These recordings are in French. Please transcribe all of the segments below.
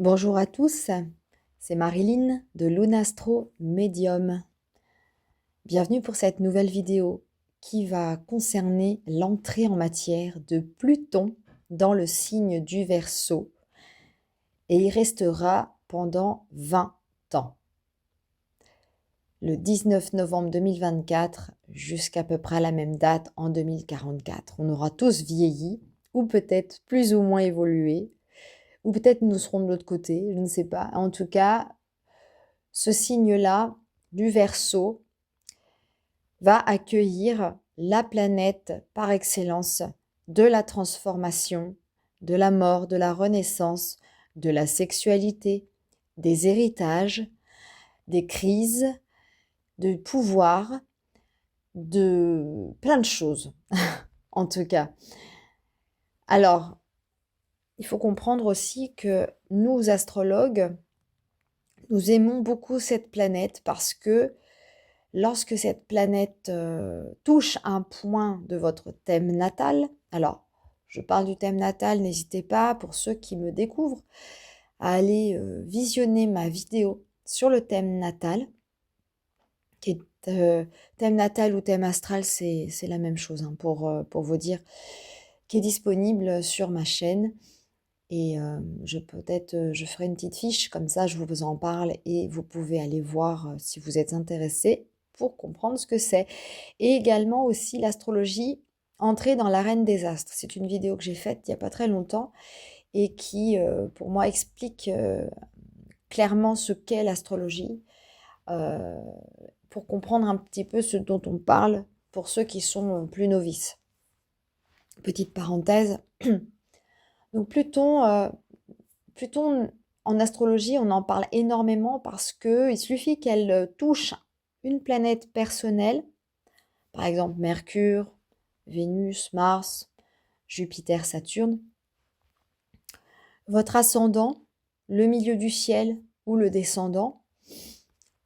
Bonjour à tous, c'est Marilyn de Lunastro Medium. Bienvenue pour cette nouvelle vidéo qui va concerner l'entrée en matière de Pluton dans le signe du Verseau et il restera pendant 20 ans. Le 19 novembre 2024 jusqu'à peu près la même date en 2044. On aura tous vieilli ou peut-être plus ou moins évolué ou peut-être nous serons de l'autre côté, je ne sais pas. En tout cas, ce signe-là du Verseau va accueillir la planète par excellence de la transformation, de la mort, de la renaissance, de la sexualité, des héritages, des crises, du pouvoir, de plein de choses, en tout cas. Alors, il faut comprendre aussi que nous, astrologues, nous aimons beaucoup cette planète parce que lorsque cette planète touche un point de votre thème natal, alors je parle du thème natal, n'hésitez pas, pour ceux qui me découvrent, à aller visionner ma vidéo sur le thème natal, qui est thème natal ou thème astral, c'est la même chose, hein, pour vous dire, qui est disponible sur ma chaîne. Et je ferai une petite fiche, comme ça je vous en parle et vous pouvez aller voir si vous êtes intéressé pour comprendre ce que c'est. Et également aussi l'astrologie, entrer dans l'arène des astres. C'est une vidéo que j'ai faite il n'y a pas très longtemps et qui, pour moi, explique clairement ce qu'est l'astrologie, euh, pour comprendre un petit peu ce dont on parle pour ceux qui sont plus novices. Petite parenthèse. Donc Pluton, en astrologie, on en parle énormément parce qu'il suffit qu'elle touche une planète personnelle, par exemple Mercure, Vénus, Mars, Jupiter, Saturne, votre ascendant, le milieu du ciel ou le descendant,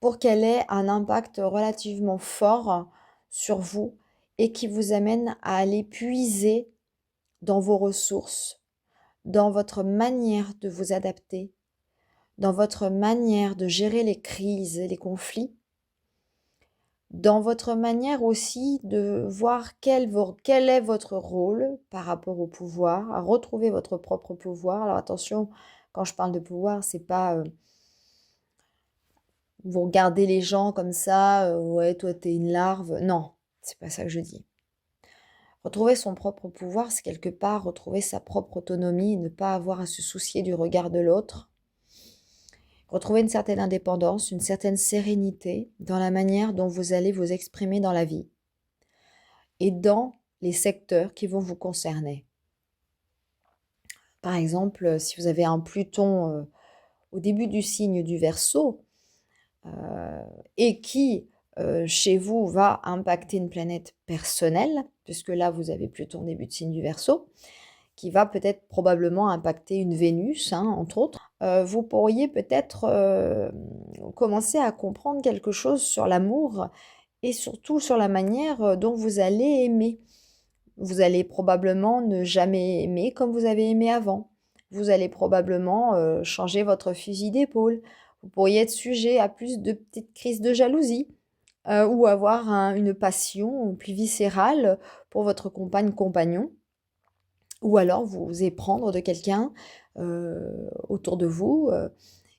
pour qu'elle ait un impact relativement fort sur vous et qui vous amène à aller puiser dans vos ressources, dans votre manière de vous adapter, dans votre manière de gérer les crises et les conflits, dans votre manière aussi de voir quel est votre rôle par rapport au pouvoir, à retrouver votre propre pouvoir. Alors attention, quand je parle de pouvoir, c'est pas vous regardez les gens comme ça, ouais, toi t'es une larve. Non, c'est pas ça que je dis. Retrouver son propre pouvoir, c'est quelque part retrouver sa propre autonomie, ne pas avoir à se soucier du regard de l'autre. Retrouver une certaine indépendance, une certaine sérénité dans la manière dont vous allez vous exprimer dans la vie et dans les secteurs qui vont vous concerner. Par exemple, si vous avez un Pluton au début du signe du Verseau et qui, chez vous, va impacter une planète personnelle, puisque là, vous avez Pluton au début de signe du Verseau, qui va peut-être probablement impacter une Vénus, hein, entre autres, vous pourriez peut-être commencer à comprendre quelque chose sur l'amour et surtout sur la manière dont vous allez aimer. Vous allez probablement ne jamais aimer comme vous avez aimé avant. Vous allez probablement changer votre fusil d'épaule. Vous pourriez être sujet à plus de petites crises de jalousie ou avoir une passion plus viscérale pour votre compagnon. Ou alors vous éprendre de quelqu'un autour de vous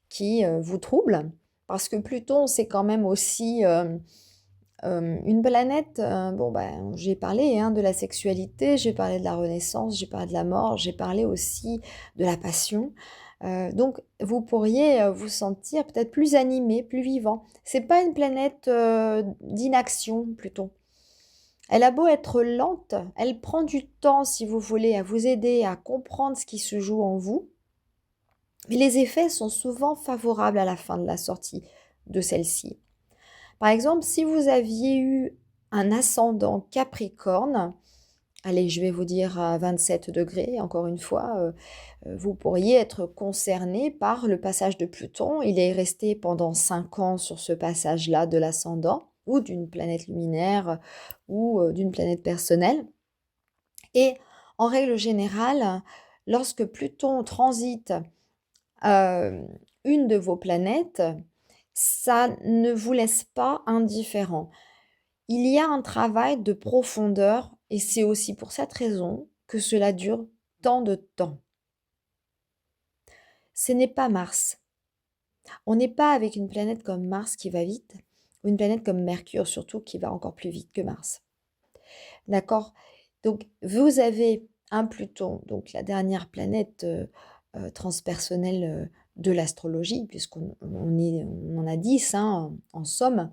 qui vous trouble. Parce que Pluton, c'est quand même aussi une planète, bon ben, j'ai parlé de la sexualité, j'ai parlé de la renaissance, j'ai parlé de la mort, j'ai parlé aussi de la passion. Donc vous pourriez vous sentir peut-être plus animé, plus vivant. C'est pas une planète d'inaction, Pluton. Elle a beau être lente, elle prend du temps, si vous voulez, à vous aider à comprendre ce qui se joue en vous. Mais les effets sont souvent favorables à la fin de la sortie de celle-ci. Par exemple, si vous aviez eu un ascendant Capricorne, allez, je vais vous dire à 27 degrés, encore une fois, vous pourriez être concerné par le passage de Pluton. Il est resté pendant 5 ans sur ce passage-là de l'ascendant, ou d'une planète luminaire, ou d'une planète personnelle. Et en règle générale, lorsque Pluton transite une de vos planètes, ça ne vous laisse pas indifférent. Il y a un travail de profondeur et c'est aussi pour cette raison que cela dure tant de temps. Ce n'est pas Mars. On n'est pas avec une planète comme Mars qui va vite, ou une planète comme Mercure surtout qui va encore plus vite que Mars. D'accord? Donc vous avez un Pluton, donc la dernière planète transpersonnelle de l'astrologie, puisqu'on en a 10 en somme.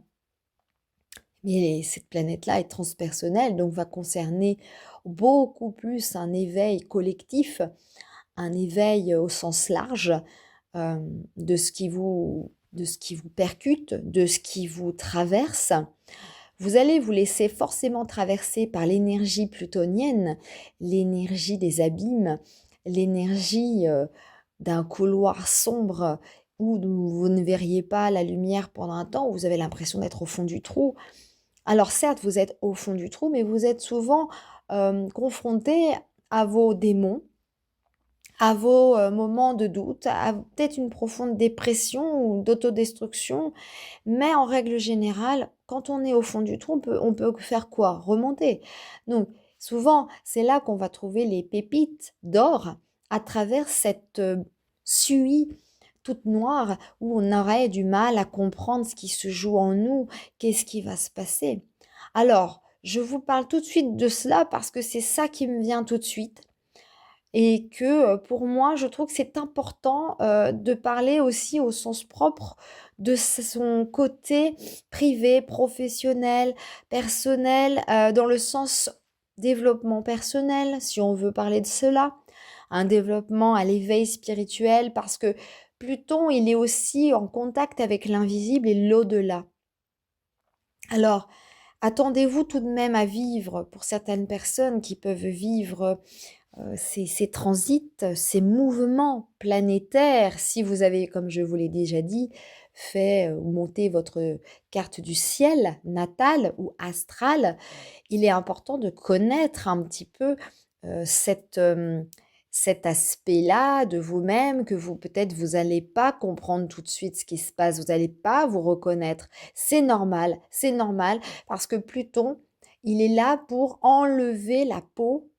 Mais cette planète-là est transpersonnelle, donc va concerner beaucoup plus un éveil collectif, un éveil au sens large euh, de ce qui vous percute, de ce qui vous traverse. Vous allez vous laisser forcément traverser par l'énergie plutonienne, l'énergie des abîmes, l'énergie d'un couloir sombre où vous ne verriez pas la lumière pendant un temps, où vous avez l'impression d'être au fond du trou. Alors certes, vous êtes au fond du trou, mais vous êtes souvent confronté à vos démons, à vos moments de doute, à peut-être une profonde dépression ou d'autodestruction. Mais en règle générale, quand on est au fond du trou, on peut faire quoi? Remonter. Donc souvent, c'est là qu'on va trouver les pépites d'or à travers cette suie toute noire où on aurait du mal à comprendre ce qui se joue en nous, qu'est-ce qui va se passer. Alors, je vous parle tout de suite de cela parce que c'est ça qui me vient tout de suite et que pour moi, je trouve que c'est important de parler aussi au sens propre de son côté privé, professionnel, personnel, dans le sens développement personnel, si on veut parler de cela, un développement à l'éveil spirituel, parce que Pluton, il est aussi en contact avec l'invisible et l'au-delà. Alors, attendez-vous tout de même à vivre, pour certaines personnes qui peuvent vivre ces transits, ces mouvements planétaires, si vous avez, comme je vous l'ai déjà dit, fait ou monté votre carte du ciel natale ou astrale, il est important de connaître un petit peu cet aspect-là de vous-même que vous peut-être vous n'allez pas comprendre tout de suite ce qui se passe, vous n'allez pas vous reconnaître. C'est normal parce que Pluton, il est là pour enlever la peau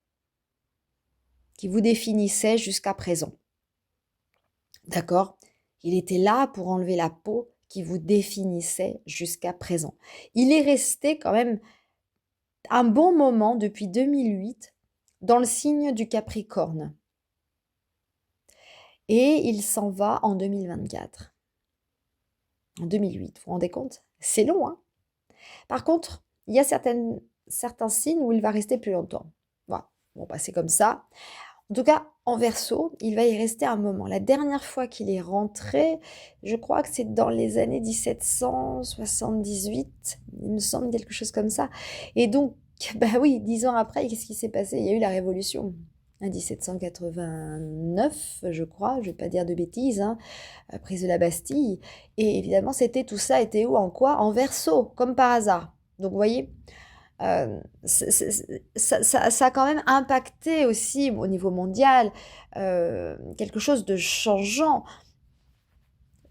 qui vous définissait jusqu'à présent. D'accord? Il était là pour enlever la peau qui vous définissait jusqu'à présent. Il est resté quand même un bon moment depuis 2008 dans le signe du Capricorne. Et il s'en va en 2024. En 2008, vous vous rendez compte? C'est long, hein? Par contre, il y a certains signes où il va rester plus longtemps. Voilà, bon, bah, c'est comme ça. En tout cas, en Verseau, il va y rester un moment. La dernière fois qu'il est rentré, je crois que c'est dans les années 1778, il me semble quelque chose comme ça. Et donc, bah oui, 10 ans après, qu'est-ce qui s'est passé? Il y a eu la Révolution. 1789, je crois, je ne vais pas dire de bêtises, prise de la Bastille. Et évidemment, tout ça était où? En quoi? En Verseau, comme par hasard. Donc, vous voyez, ça a quand même impacté aussi au niveau mondial quelque chose de changeant.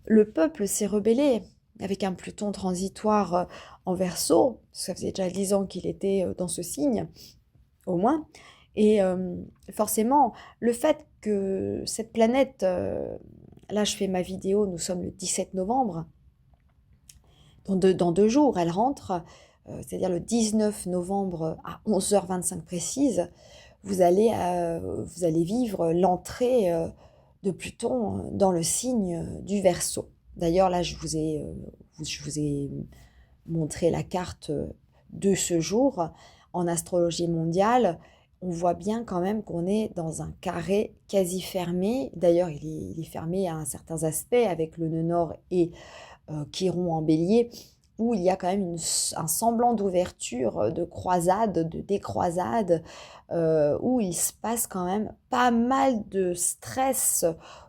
Le peuple s'est rebellé avec un Pluton transitoire en Verseau. Ça faisait déjà 10 ans qu'il était dans ce signe, au moins. Et forcément, le fait que cette planète, là je fais ma vidéo, nous sommes le 17 novembre, dans 2 jours, elle rentre, c'est-à-dire le 19 novembre à 11h25 précise, vous allez vivre l'entrée de Pluton dans le signe du Verseau. D'ailleurs, là, je vous ai montré la carte de ce jour. En astrologie mondiale, on voit bien quand même qu'on est dans un carré quasi fermé. D'ailleurs, il est fermé à certains aspects avec le nœud nord et Chiron en bélier, où il y a quand même un semblant d'ouverture, de croisade, de décroisade, où il se passe quand même pas mal de stress,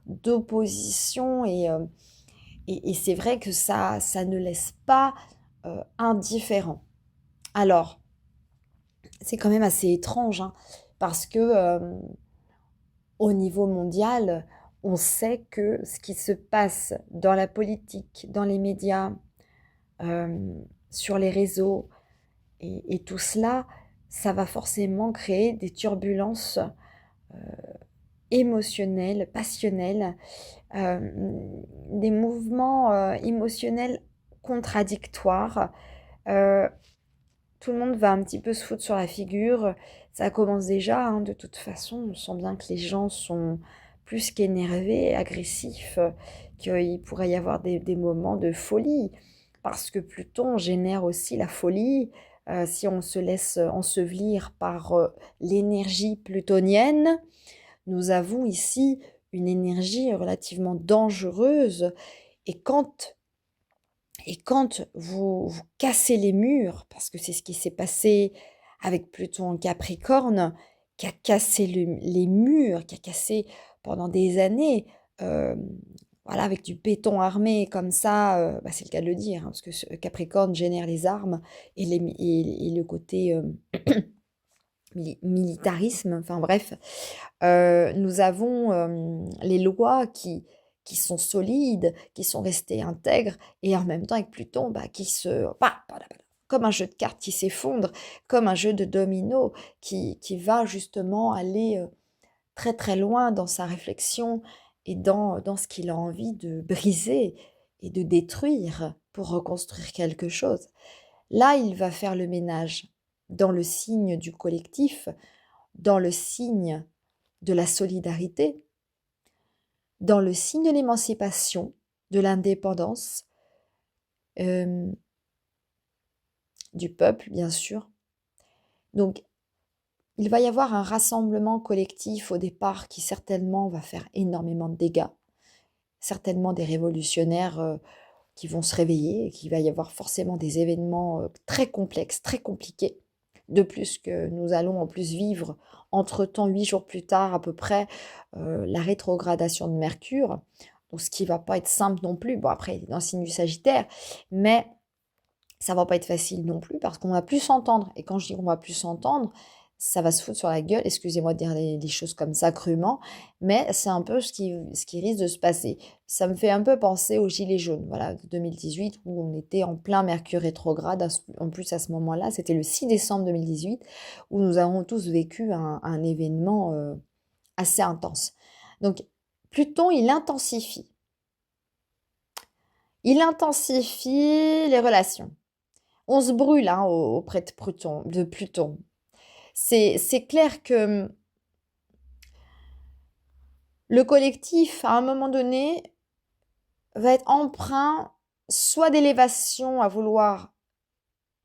d'opposition, et c'est vrai que ça ne laisse pas indifférent. Alors, c'est quand même assez étrange, parce que au niveau mondial, On sait que ce qui se passe dans la politique, dans les médias, sur les réseaux et tout cela, ça va forcément créer des turbulences émotionnelles, passionnelles, des mouvements émotionnels contradictoires. Euh, Tout le monde va un petit peu se foutre sur la figure. Ça commence déjà, hein, de toute façon. On sent bien que les gens sont plus qu'énervés, agressifs, qu'il pourrait y avoir des moments de folie. Parce que Pluton génère aussi la folie. Si on se laisse ensevelir par l'énergie plutonienne, nous avons ici une énergie relativement dangereuse. Et quand vous cassez les murs, parce que c'est ce qui s'est passé avec Pluton en Capricorne, qui a cassé les murs, qui a cassé pendant des années, euh, voilà, avec du béton armé comme ça, c'est le cas de le dire, hein, parce que Capricorne génère les armes et le côté militarisme, enfin bref, nous avons les lois qui sont solides, qui sont restées intègres, et en même temps avec Pluton, qui se... comme un jeu de cartes qui s'effondre, comme un jeu de dominos qui va justement aller très très loin dans sa réflexion et dans ce qu'il a envie de briser et de détruire pour reconstruire quelque chose. Là, il va faire le ménage dans le signe du collectif, dans le signe de la solidarité, dans le signe de l'émancipation, de l'indépendance, euh, du peuple, bien sûr. Donc, il va y avoir un rassemblement collectif au départ qui certainement va faire énormément de dégâts, certainement des révolutionnaires qui vont se réveiller et qu'il va y avoir forcément des événements très complexes, très compliqués. De plus que nous allons en plus vivre entre-temps, 8 jours plus tard à peu près, la rétrogradation de Mercure, donc ce qui va pas être simple non plus. Bon, après, il est dans le signe du Sagittaire, mais ça va pas être facile non plus parce qu'on va plus s'entendre. Et quand je dis qu'on va plus s'entendre, ça va se foutre sur la gueule, excusez-moi de dire les choses comme ça crûment, mais c'est un peu ce qui risque de se passer. Ça me fait un peu penser aux Gilets jaunes, voilà, de 2018, où on était en plein Mercure rétrograde. En plus, à ce moment-là, c'était le 6 décembre 2018, où nous avons tous vécu un événement assez intense. Donc, Pluton, il intensifie. Il intensifie les relations. On se brûle hein, auprès de Pluton. C'est clair que le collectif, à un moment donné, va être empreint soit d'élévation à vouloir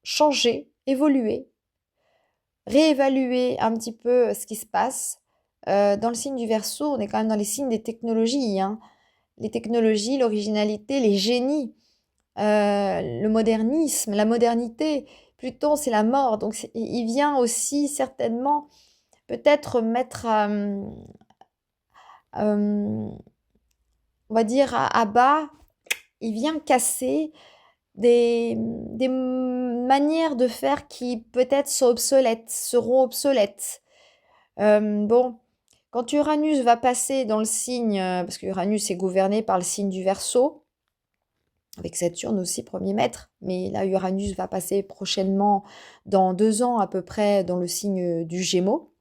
changer, évoluer, réévaluer un petit peu ce qui se passe. Dans le signe du Verseau, on est quand même dans les signes des technologies, hein. Les technologies, l'originalité, les génies, le modernisme, la modernité. Pluton, c'est la mort, donc il vient aussi certainement peut-être mettre on va dire à bas, il vient casser des manières de faire qui peut-être seront obsolètes. Bon, quand Uranus va passer dans le signe, parce que Uranus est gouverné par le signe du Verseau, avec Saturne aussi, premier maître, mais là Uranus va passer prochainement, dans 2 ans à peu près, dans le signe du Gémeaux.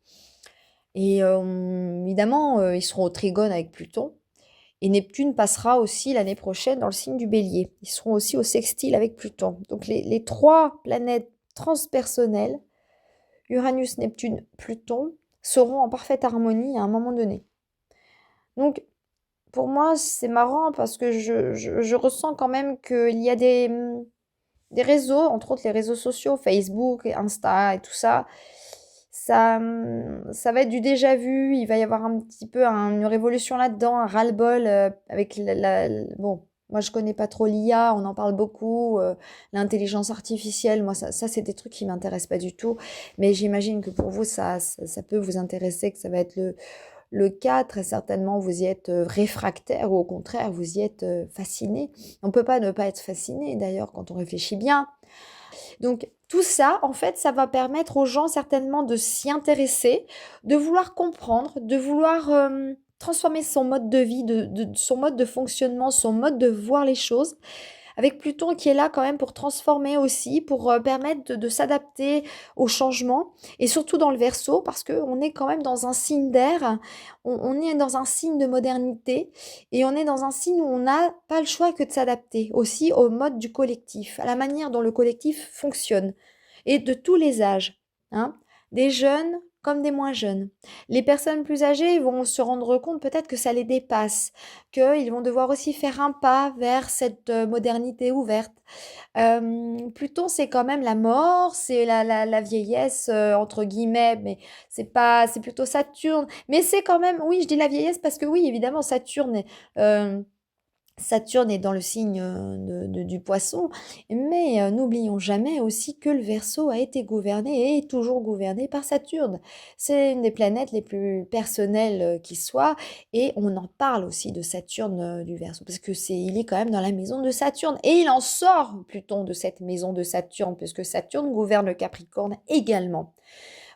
Et évidemment, ils seront au trigone avec Pluton. Et Neptune passera aussi l'année prochaine dans le signe du Bélier. Ils seront aussi au sextile avec Pluton. Donc les 3 planètes transpersonnelles, Uranus, Neptune, Pluton, seront en parfaite harmonie à un moment donné. Donc pour moi, c'est marrant parce que je ressens quand même qu'il y a des réseaux, entre autres les réseaux sociaux, Facebook, Insta et tout ça. Ça va être du déjà vu, il va y avoir un petit peu une révolution là-dedans, un ras-le-bol avec bon, moi je connais pas trop l'IA, on en parle beaucoup, l'intelligence artificielle, moi ça c'est des trucs qui m'intéressent pas du tout, mais j'imagine que pour vous ça peut vous intéresser, que ça va être le cas, très certainement vous y êtes réfractaire ou au contraire vous y êtes fasciné. On peut pas ne pas être fasciné d'ailleurs quand on réfléchit bien. Donc tout ça, en fait, ça va permettre aux gens certainement de s'y intéresser, de vouloir comprendre, de vouloir transformer son mode de vie, son mode de fonctionnement, son mode de voir les choses, avec Pluton qui est là quand même pour transformer aussi, pour permettre de s'adapter aux changements, et surtout dans le Verseau, parce qu'on est quand même dans un signe d'air, on est dans un signe de modernité, et on est dans un signe où on n'a pas le choix que de s'adapter aussi au mode du collectif, à la manière dont le collectif fonctionne, et de tous les âges, hein, des jeunes comme des moins jeunes. Les personnes plus âgées vont se rendre compte peut-être que ça les dépasse, qu'ils vont devoir aussi faire un pas vers cette modernité ouverte. Pluton, c'est quand même la mort, c'est la vieillesse, entre guillemets, mais c'est plutôt Saturne. Mais c'est quand même, oui, je dis la vieillesse parce que oui, évidemment, Saturne est dans le signe du poisson, mais n'oublions jamais aussi que le Verseau a été gouverné et est toujours gouverné par Saturne. C'est une des planètes les plus personnelles qui soit, et on en parle aussi de Saturne du Verseau, parce que il est quand même dans la maison de Saturne, et il en sort Pluton de cette maison de Saturne, puisque Saturne gouverne le Capricorne également.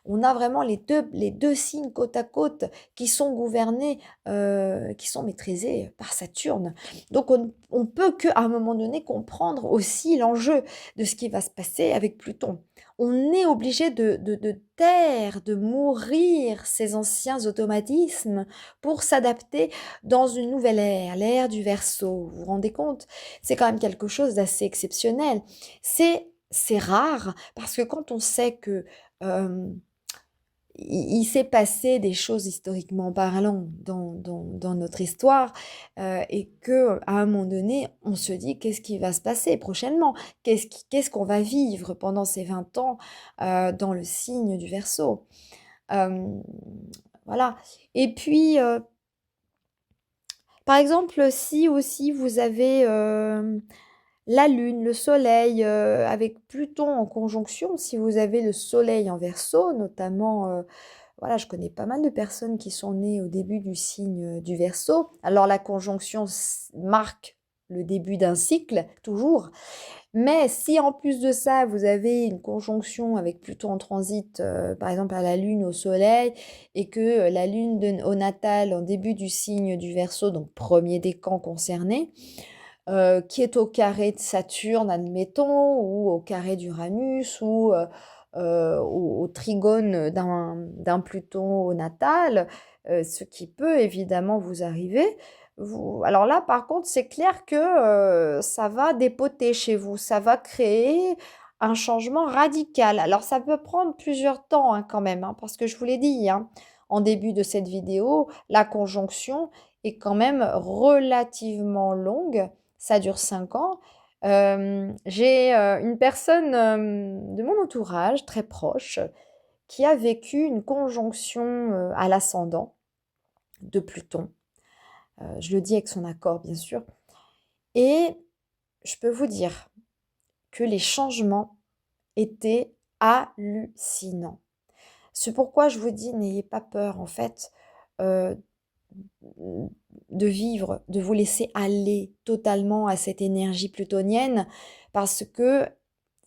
On a vraiment les deux signes côte à côte qui sont gouvernés, qui sont maîtrisés par Saturne. Donc on peut qu'à un moment donné comprendre aussi l'enjeu de ce qui va se passer avec Pluton. On est obligé de taire, de mourir ces anciens automatismes pour s'adapter dans une nouvelle ère, l'ère du Verseau. Vous vous rendez compte? C'est quand même quelque chose d'assez exceptionnel. C'est rare, parce que quand on sait que il s'est passé des choses historiquement parlant dans notre histoire, et que à un moment donné, on se dit qu'est-ce qui va se passer prochainement? Qu'est-ce qu'on va vivre pendant ces 20 ans dans le signe du Verseau? Euh, voilà. Et puis, par exemple, si aussi vous avez la Lune, le Soleil, avec Pluton en conjonction, si vous avez le Soleil en Verseau, notamment, voilà, je connais pas mal de personnes qui sont nées au début du signe du Verseau. Alors la conjonction marque le début d'un cycle, toujours. Mais si en plus de ça, vous avez une conjonction avec Pluton en transit, par exemple à la Lune, au Soleil, et que la Lune au natal, en début du signe du Verseau, donc premier décan concerné, qui est au carré de Saturne, admettons, ou au carré d'Uranus, ou au trigone d'un Pluton au natal, ce qui peut évidemment vous arriver. Alors là, par contre, c'est clair que ça va dépoter chez vous, ça va créer un changement radical. Alors ça peut prendre plusieurs temps hein, quand même, hein, parce que je vous l'ai dit hein, en début de cette vidéo, la conjonction est quand même relativement longue, ça dure 5 ans. J'ai une personne de mon entourage très proche qui a vécu une conjonction à l'ascendant de Pluton. Je le dis avec son accord, bien sûr. Et je peux vous dire que les changements étaient hallucinants. C'est pourquoi je vous dis, n'ayez pas peur, en fait, de vivre, de vous laisser aller totalement à cette énergie plutonienne, parce que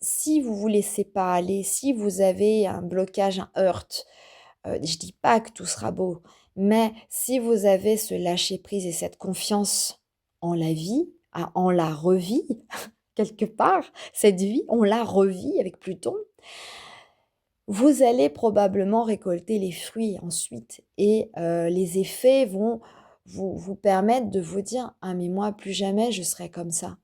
si vous vous laissez pas aller, si vous avez un blocage, un hurt, je dis pas que tout sera beau, mais si vous avez ce lâcher prise et cette confiance en la vie, en la revie, quelque part, cette vie, on la revit avec Pluton, vous allez probablement récolter les fruits ensuite, et les effets vont vous permettre de vous dire: «Ah mais moi plus jamais je serai comme ça.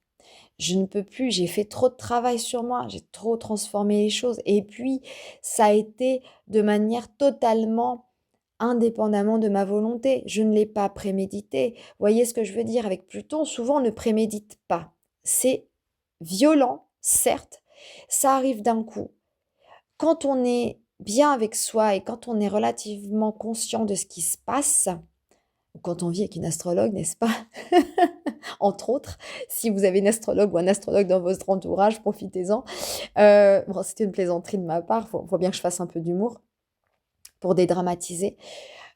Je ne peux plus, j'ai fait trop de travail sur moi, j'ai trop transformé les choses», et puis ça a été de manière totalement indépendamment de ma volonté. Je ne l'ai pas prémédité. Voyez ce que je veux dire? Avec Pluton, souvent on ne prémédite pas. C'est violent, certes, ça arrive d'un coup. Quand on est bien avec soi et quand on est relativement conscient de ce qui se passe, ou quand on vit avec une astrologue, n'est-ce pas? Entre autres, si vous avez une astrologue ou un astrologue dans votre entourage, profitez-en. Bon, c'était une plaisanterie de ma part, faut bien que je fasse un peu d'humour pour dédramatiser.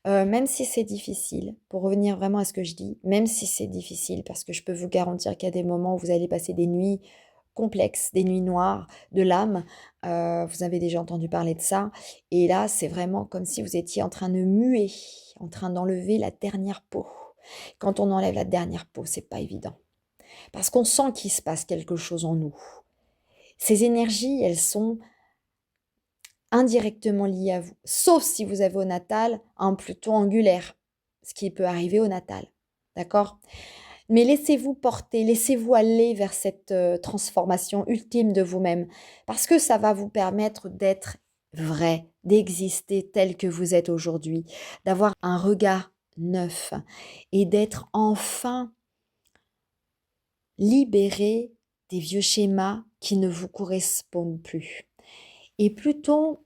Même si c'est difficile, pour revenir vraiment à ce que je dis, même si c'est difficile, parce que je peux vous garantir qu'il y a des moments où vous allez passer des nuits complexes, des nuits noires de l'âme. Vous avez déjà entendu parler de ça. Et là, c'est vraiment comme si vous étiez en train de muer, en train d'enlever la dernière peau. Quand on enlève la dernière peau, c'est pas évident. Parce qu'on sent qu'il se passe quelque chose en nous. Ces énergies, elles sont indirectement liées à vous. Sauf si vous avez au natal un Pluton angulaire, ce qui peut arriver au natal. D'accord ? Mais laissez-vous porter, laissez-vous aller vers cette transformation ultime de vous-même, parce que ça va vous permettre d'être vrai, d'exister tel que vous êtes aujourd'hui, d'avoir un regard neuf et d'être enfin libéré des vieux schémas qui ne vous correspondent plus. Et Pluton,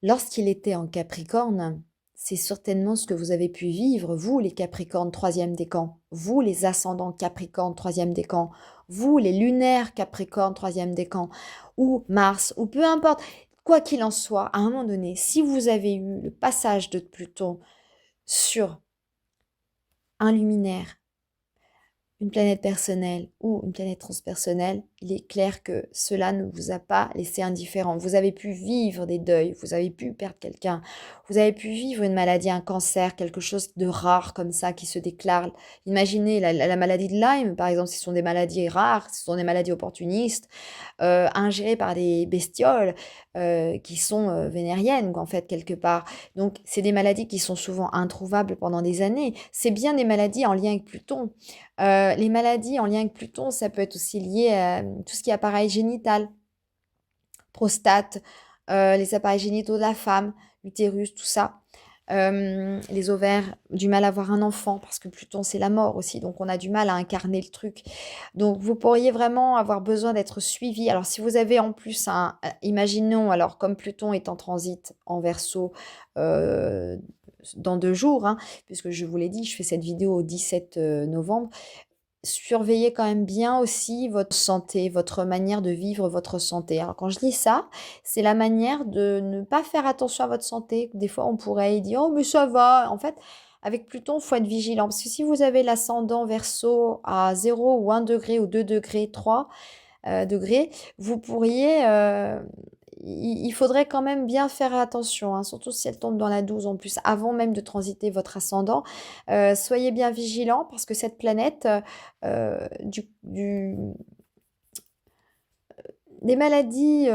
lorsqu'il était en Capricorne, c'est certainement ce que vous avez pu vivre, vous les Capricornes, troisième décan, vous les ascendants Capricorne, troisième décan, vous les lunaires Capricorne, troisième décan, ou Mars, ou peu importe, quoi qu'il en soit, à un moment donné, si vous avez eu le passage de Pluton sur un luminaire, une planète personnelle ou une planète transpersonnelle, il est clair que cela ne vous a pas laissé indifférent. Vous avez pu vivre des deuils, vous avez pu perdre quelqu'un, vous avez pu vivre une maladie, un cancer, quelque chose de rare comme ça qui se déclare. Imaginez la maladie de Lyme, par exemple, ce sont des maladies rares, ce sont des maladies opportunistes, ingérées par des bestioles qui sont vénériennes, en fait, quelque part. Donc, c'est des maladies qui sont souvent introuvables pendant des années. C'est bien des maladies en lien avec Pluton. Les maladies en lien avec Pluton, ça peut être aussi lié à tout ce qui est appareil génital, prostate, les appareils génitaux de la femme, l'utérus, tout ça. Les ovaires, du mal à avoir un enfant, parce que Pluton, c'est la mort aussi, donc on a du mal à incarner le truc. Donc vous pourriez vraiment avoir besoin d'être suivi. Alors si vous avez en plus imaginons, alors comme Pluton est en transit en Verseau, dans 2 jours, hein, puisque je vous l'ai dit, je fais cette vidéo au 17 novembre. Surveillez quand même bien aussi votre santé, votre manière de vivre votre santé. Alors quand je dis ça, c'est la manière de ne pas faire attention à votre santé. Des fois, on pourrait dire: «Oh mais ça va». En fait, avec Pluton, il faut être vigilant parce que si vous avez l'ascendant Verseau à 0 ou 1 degré ou 2 degrés, 3 degrés, vous pourriez, il faudrait quand même bien faire attention, hein, surtout si elle tombe dans la 12 en plus, avant même de transiter votre ascendant. Soyez bien vigilants parce que cette planète, des maladies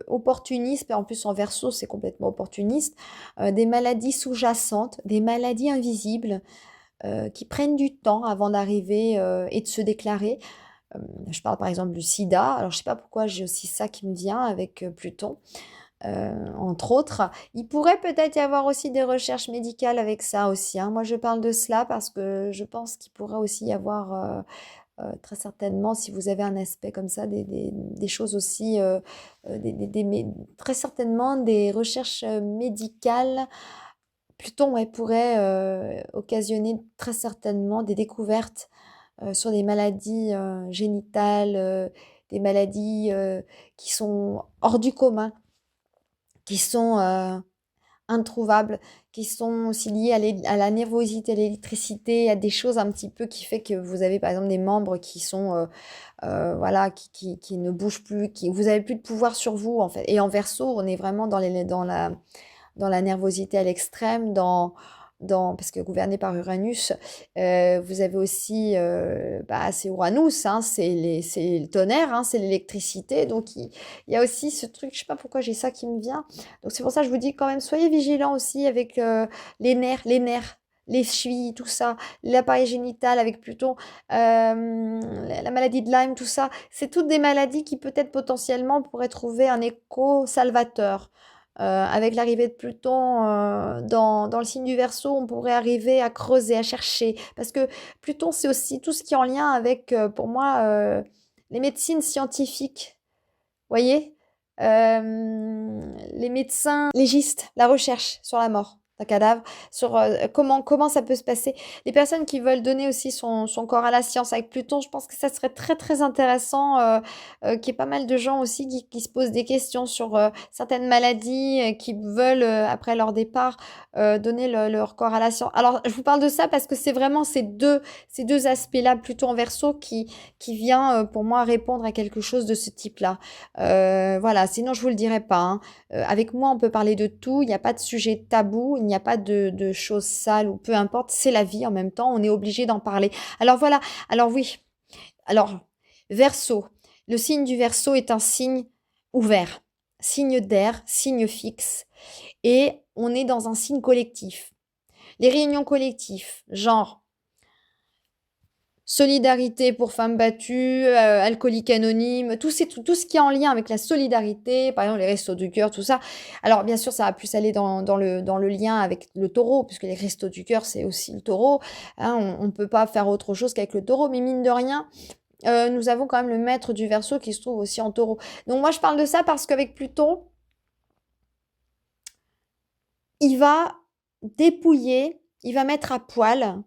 opportunistes, et en plus en Verseau c'est complètement opportuniste, des maladies sous-jacentes, des maladies invisibles qui prennent du temps avant d'arriver et de se déclarer. Je parle par exemple du sida. Alors je sais pas pourquoi j'ai aussi ça qui me vient avec Pluton, entre autres. Il pourrait peut-être y avoir aussi des recherches médicales avec ça aussi, hein. Moi je parle de cela parce que je pense qu'il pourrait aussi y avoir très certainement, si vous avez un aspect comme ça, des choses aussi, très certainement des recherches médicales. Pluton ouais, pourrait occasionner très certainement des découvertes sur des maladies génitales, des maladies qui sont hors du commun, qui sont introuvables, qui sont aussi liées à la nervosité, à l'électricité, à des choses un petit peu qui fait que vous avez par exemple des membres qui sont voilà, qui ne bougent plus, vous avez plus de pouvoir sur vous en fait. Et en Verseau, on est vraiment dans la nervosité à l'extrême, parce que gouverné par Uranus, vous avez aussi, c'est Uranus, hein, c'est le tonnerre, hein, c'est l'électricité, donc il y a aussi ce truc, je sais pas pourquoi j'ai ça qui me vient, donc c'est pour ça que je vous dis quand même, soyez vigilants aussi avec les nerfs, les chevilles, tout ça, l'appareil génital avec Pluton, la maladie de Lyme, tout ça, c'est toutes des maladies qui peut-être potentiellement pourraient trouver un écho salvateur. Avec l'arrivée de Pluton dans le signe du Verseau, on pourrait arriver à creuser, à chercher. Parce que Pluton, c'est aussi tout ce qui est en lien avec, pour moi, les médecines scientifiques. Voyez les médecins légistes, la recherche sur la mort. un cadavre, sur comment ça peut se passer. Les personnes qui veulent donner aussi son corps à la science avec Pluton, je pense que ça serait très très intéressant, qu'il y ait pas mal de gens aussi qui se posent des questions sur certaines maladies, qui veulent, après leur départ, donner leur corps à la science. Alors, je vous parle de ça parce que c'est vraiment ces deux aspects-là, Pluton en Verseau, qui vient pour moi répondre à quelque chose de ce type-là. Voilà, sinon je vous le dirai pas, hein. Avec moi, on peut parler de tout, il n'y a pas de sujet tabou, il n'y a pas de choses sales ou peu importe, c'est la vie en même temps, on est obligé d'en parler. Alors voilà, alors oui, alors Verseau, le signe du Verseau est un signe ouvert, signe d'air, signe fixe, et on est dans un signe collectif. Les réunions collectives, genre solidarité pour femmes battues, alcooliques anonymes, tout ce qui est en lien avec la solidarité, par exemple les restos du cœur, tout ça. Alors bien sûr, ça va plus aller dans le lien avec le taureau, puisque les restos du cœur, c'est aussi le taureau. Hein, on ne peut pas faire autre chose qu'avec le taureau, mais mine de rien, nous avons quand même le maître du Verseau qui se trouve aussi en taureau. Donc moi, je parle de ça parce qu'avec Pluton, il va dépouiller, il va mettre à poil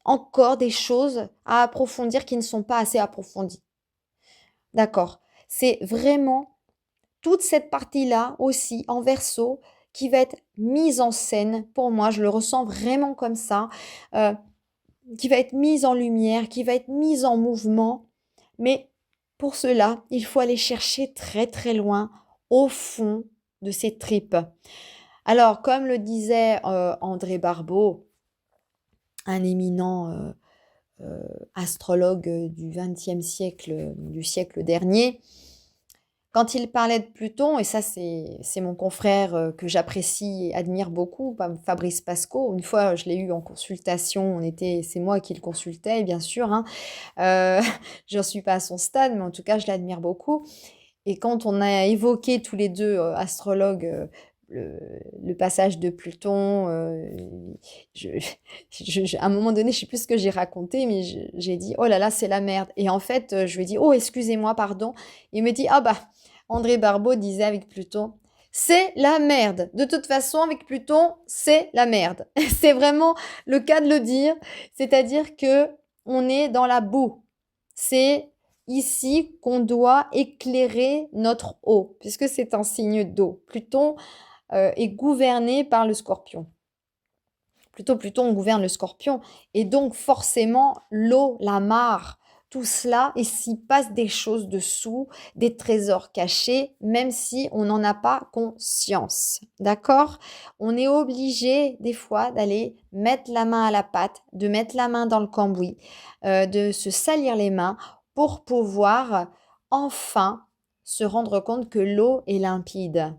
encore des choses à approfondir qui ne sont pas assez approfondies. D'accord. C'est vraiment toute cette partie-là aussi en Verseau qui va être mise en scène. Pour moi, je le ressens vraiment comme ça. euh, qui va être mise en lumière, qui va être mise en mouvement. Mais pour cela, il faut aller chercher très très loin au fond de ses tripes. Alors, comme le disait André Barbeau, un éminent astrologue du XXe siècle, du siècle dernier, quand il parlait de Pluton, et ça c'est mon confrère que j'apprécie et admire beaucoup, Fabrice Pasco. Une fois, je l'ai eu en consultation, c'est moi qui le consultais, bien sûr. Hein. Euh, je n'en suis pas à son stade, mais en tout cas, je l'admire beaucoup. Et quand on a évoqué tous les deux, astrologues, le passage de Pluton, je, à un moment donné, je ne sais plus ce que j'ai raconté, mais j'ai dit, oh là là, c'est la merde. Et en fait, je lui ai dit, oh, excusez-moi, pardon. Il me dit, ah bah, André Barbeau disait avec Pluton, c'est la merde. De toute façon, avec Pluton, c'est la merde. C'est vraiment le cas de le dire. C'est-à-dire que on est dans la boue. C'est ici qu'on doit éclairer notre eau, puisque c'est un signe d'eau. Pluton est gouverné par le Scorpion. Pluton gouverne le Scorpion, et donc forcément l'eau, la mare, tout cela, et s'y passe des choses dessous, des trésors cachés, même si on n'en a pas conscience. D'accord? On est obligé des fois d'aller mettre la main à la pâte, de mettre la main dans le cambouis, de se salir les mains pour pouvoir enfin se rendre compte que l'eau est limpide.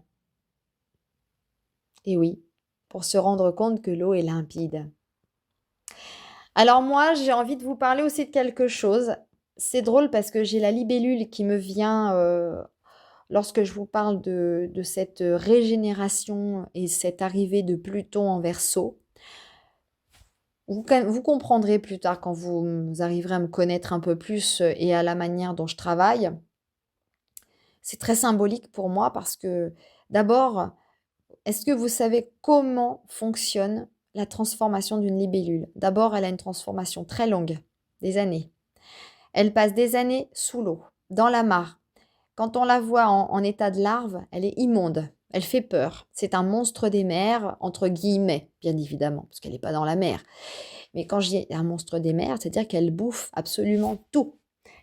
Et oui, pour se rendre compte que l'eau est limpide. Alors moi, j'ai envie de vous parler aussi de quelque chose. C'est drôle parce que j'ai la libellule qui me vient lorsque je vous parle de cette régénération et cette arrivée de Pluton en Verseau. Vous comprendrez plus tard quand vous arriverez à me connaître un peu plus et à la manière dont je travaille. C'est très symbolique pour moi parce que d'abord, est-ce que vous savez comment fonctionne la transformation d'une libellule? D'abord, elle a une transformation très longue, des années. Elle passe des années sous l'eau, dans la mare. Quand on la voit en état de larve, elle est immonde. Elle fait peur. C'est un monstre des mers, entre guillemets, bien évidemment, parce qu'elle n'est pas dans la mer. Mais quand je dis un monstre des mers, c'est-à-dire qu'elle bouffe absolument tout.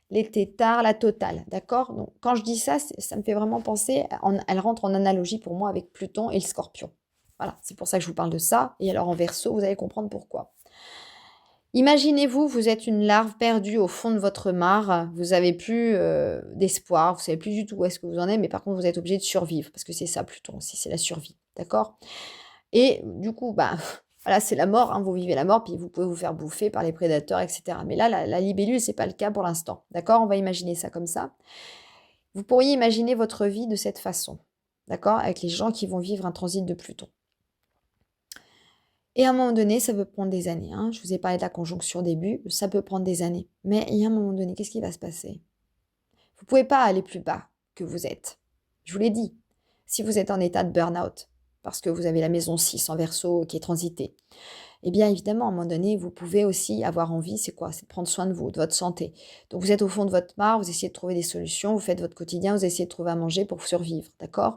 Les têtards, la totale, d'accord? Donc, quand je dis ça, ça me fait vraiment penser, elle rentre en analogie pour moi avec Pluton et le Scorpion. Voilà, c'est pour ça que je vous parle de ça. Et alors en Verseau, vous allez comprendre pourquoi. Imaginez-vous, vous êtes une larve perdue au fond de votre mare, vous n'avez plus d'espoir, vous savez plus du tout où est-ce que vous en êtes, mais par contre vous êtes obligé de survivre, parce que c'est ça Pluton aussi, c'est la survie, d'accord? Et du coup, bah, voilà, c'est la mort, hein, vous vivez la mort, puis vous pouvez vous faire bouffer par les prédateurs, etc. Mais là, la libellule, c'est pas le cas pour l'instant, d'accord? On va imaginer ça comme ça. Vous pourriez imaginer votre vie de cette façon, d'accord? Avec les gens qui vont vivre un transit de Pluton. Et à un moment donné, ça peut prendre des années. Hein. Je vous ai parlé de la conjonction début, ça peut prendre des années. Mais il y a un moment donné, qu'est-ce qui va se passer? Vous ne pouvez pas aller plus bas que vous êtes. Je vous l'ai dit. Si vous êtes en état de burn-out, parce que vous avez la maison 6 en Verseau qui est transitée. Eh bien, évidemment, à un moment donné, vous pouvez aussi avoir envie, c'est quoi? C'est de prendre soin de vous, de votre santé. Donc, vous êtes au fond de votre mare, vous essayez de trouver des solutions, vous faites votre quotidien, vous essayez de trouver à manger pour survivre, d'accord?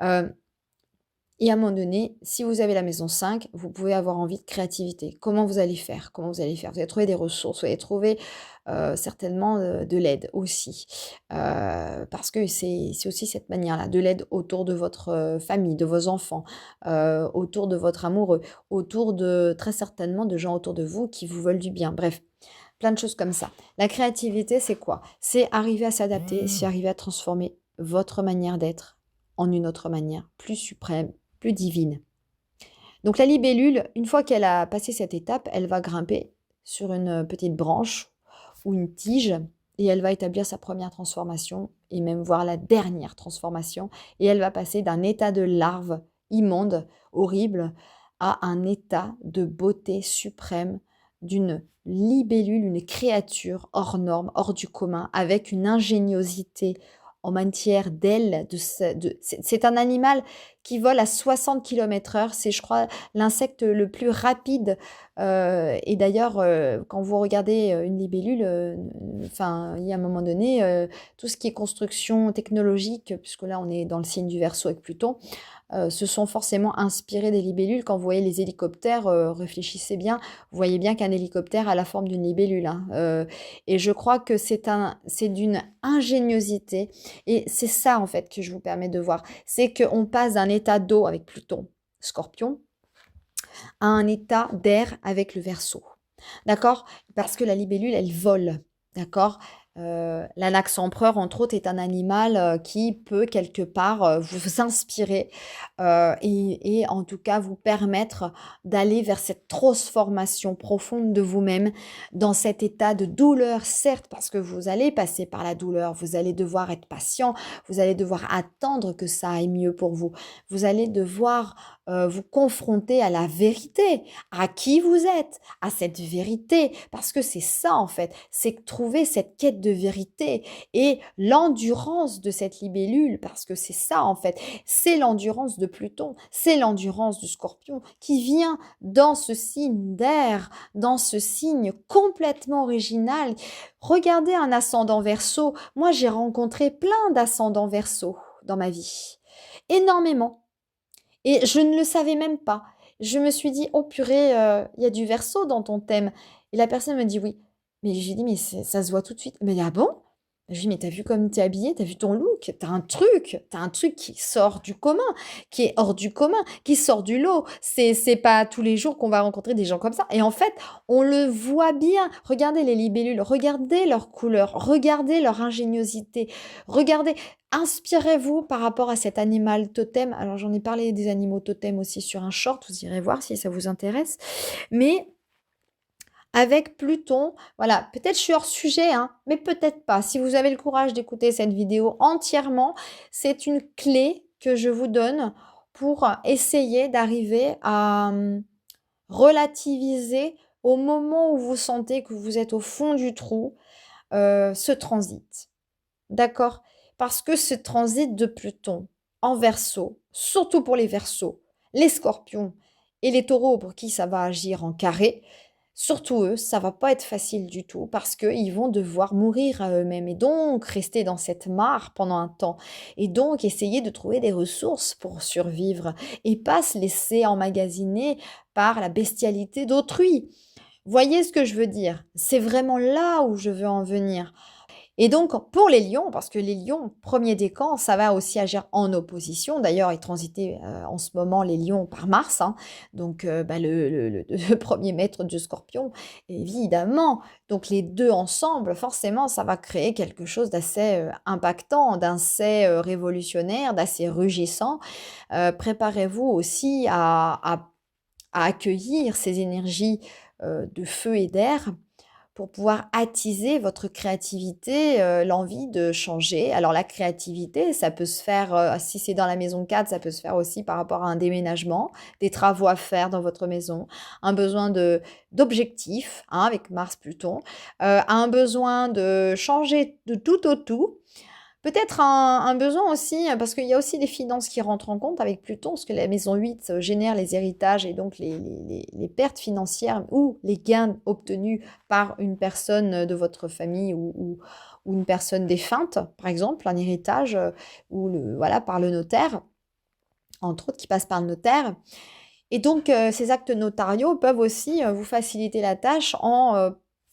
Heu et à un moment donné, si vous avez la maison 5, vous pouvez avoir envie de créativité. Comment vous allez faire? Comment vous allez faire? Vous allez trouver des ressources, vous allez trouver, certainement, de l'aide aussi. Parce que c'est aussi cette manière-là, de l'aide autour de votre, famille, de vos enfants, autour de votre amoureux, autour de très certainement de gens autour de vous qui vous veulent du bien. Bref, plein de choses comme ça. La créativité, c'est quoi? C'est arriver à s'adapter, c'est arriver à transformer votre manière d'être en une autre manière, plus suprême, plus divine. Donc la libellule, une fois qu'elle a passé cette étape, elle va grimper sur une petite branche ou une tige et elle va établir sa première transformation et même voir la dernière transformation et elle va passer d'un état de larve immonde, horrible, à un état de beauté suprême d'une libellule, une créature hors norme, hors du commun, avec une ingéniosité en matière d'ailes. C'est un animal qui vole à 60 km/h. C'est, je crois, l'insecte le plus rapide. Et d'ailleurs, quand vous regardez une libellule, enfin, il y a un moment donné, tout ce qui est construction technologique, puisque là, on est dans le signe du Verseau avec Pluton, se sont forcément inspirés des libellules. Quand vous voyez les hélicoptères, réfléchissez bien, vous voyez bien qu'un hélicoptère a la forme d'une libellule, hein. Et je crois que c'est d'une ingéniosité. Et c'est ça, en fait, que je vous permets de voir. C'est qu'on passe d'un état d'eau avec Pluton, Scorpion, à un état d'air avec le Verseau. D'accord? Parce que la libellule, elle vole. D'accord? L'anax empereur, entre autres, est un animal qui peut quelque part vous inspirer et en tout cas vous permettre d'aller vers cette transformation profonde de vous-même dans cet état de douleur, certes, parce que vous allez passer par la douleur, vous allez devoir être patient, vous allez devoir attendre que ça aille mieux pour vous, vous allez devoir vous confronter à la vérité, à qui vous êtes, à cette vérité, parce que c'est ça en fait, c'est trouver cette quête de vérité et l'endurance de cette libellule, parce que c'est ça en fait, c'est l'endurance de Pluton, c'est l'endurance du Scorpion qui vient dans ce signe d'air, dans ce signe complètement original. Regardez un ascendant Verseau, moi j'ai rencontré plein d'ascendants Verseau dans ma vie, énormément. Et je ne le savais même pas. Je me suis dit: «Oh purée, il y a du Verseau dans ton thème» et la personne me dit: «Oui». Mais j'ai dit: «Mais ça se voit tout de suite». «Mais ah bon?» Je lui dis: «Mais t'as vu comme t'es habillée? T'as vu ton look? T'as un truc qui sort du commun, qui est hors du commun, qui sort du lot. C'est pas tous les jours qu'on va rencontrer des gens comme ça» et en fait, on le voit bien. Regardez les libellules, regardez leurs couleurs, regardez leur ingéniosité, regardez. Inspirez-vous par rapport à cet animal totem. Alors, j'en ai parlé des animaux totems aussi sur un short, vous irez voir si ça vous intéresse. Mais avec Pluton, voilà, peut-être je suis hors sujet, hein, mais peut-être pas. Si vous avez le courage d'écouter cette vidéo entièrement, c'est une clé que je vous donne pour essayer d'arriver à relativiser au moment où vous sentez que vous êtes au fond du trou, ce transit. D'accord? Parce que ce transit de Pluton en Verseau, surtout pour les Verseaux, les Scorpions et les Taureaux pour qui ça va agir en carré, surtout eux, ça va pas être facile du tout parce qu'ils vont devoir mourir à eux-mêmes et donc rester dans cette mare pendant un temps et donc essayer de trouver des ressources pour survivre et pas se laisser emmagasiner par la bestialité d'autrui. Voyez ce que je veux dire? C'est vraiment là où je veux en venir. Et donc, pour les lions, parce que les lions, premier décan, ça va aussi agir en opposition. D'ailleurs, ils transitaient en ce moment les lions par Mars. Hein. Donc, le premier maître du scorpion, évidemment. Donc, les deux ensemble, forcément, ça va créer quelque chose d'assez impactant, d'assez révolutionnaire, d'assez rugissant. Préparez-vous aussi à accueillir ces énergies de feu et d'air pour pouvoir attiser votre créativité, l'envie de changer. Alors la créativité, ça peut se faire, si c'est dans la maison 4, ça peut se faire aussi par rapport à un déménagement, des travaux à faire dans votre maison, un besoin d'objectifs, avec Mars-Pluton, un besoin de changer de tout au tout, Peut-être un besoin aussi, parce qu'il y a aussi les finances qui rentrent en compte avec Pluton, parce que la maison 8 génère les héritages et donc les pertes financières ou les gains obtenus par une personne de votre famille ou une personne défunte, par exemple, un héritage, ou voilà, par le notaire, entre autres, qui passe par le notaire. Et donc, ces actes notariaux peuvent aussi vous faciliter la tâche en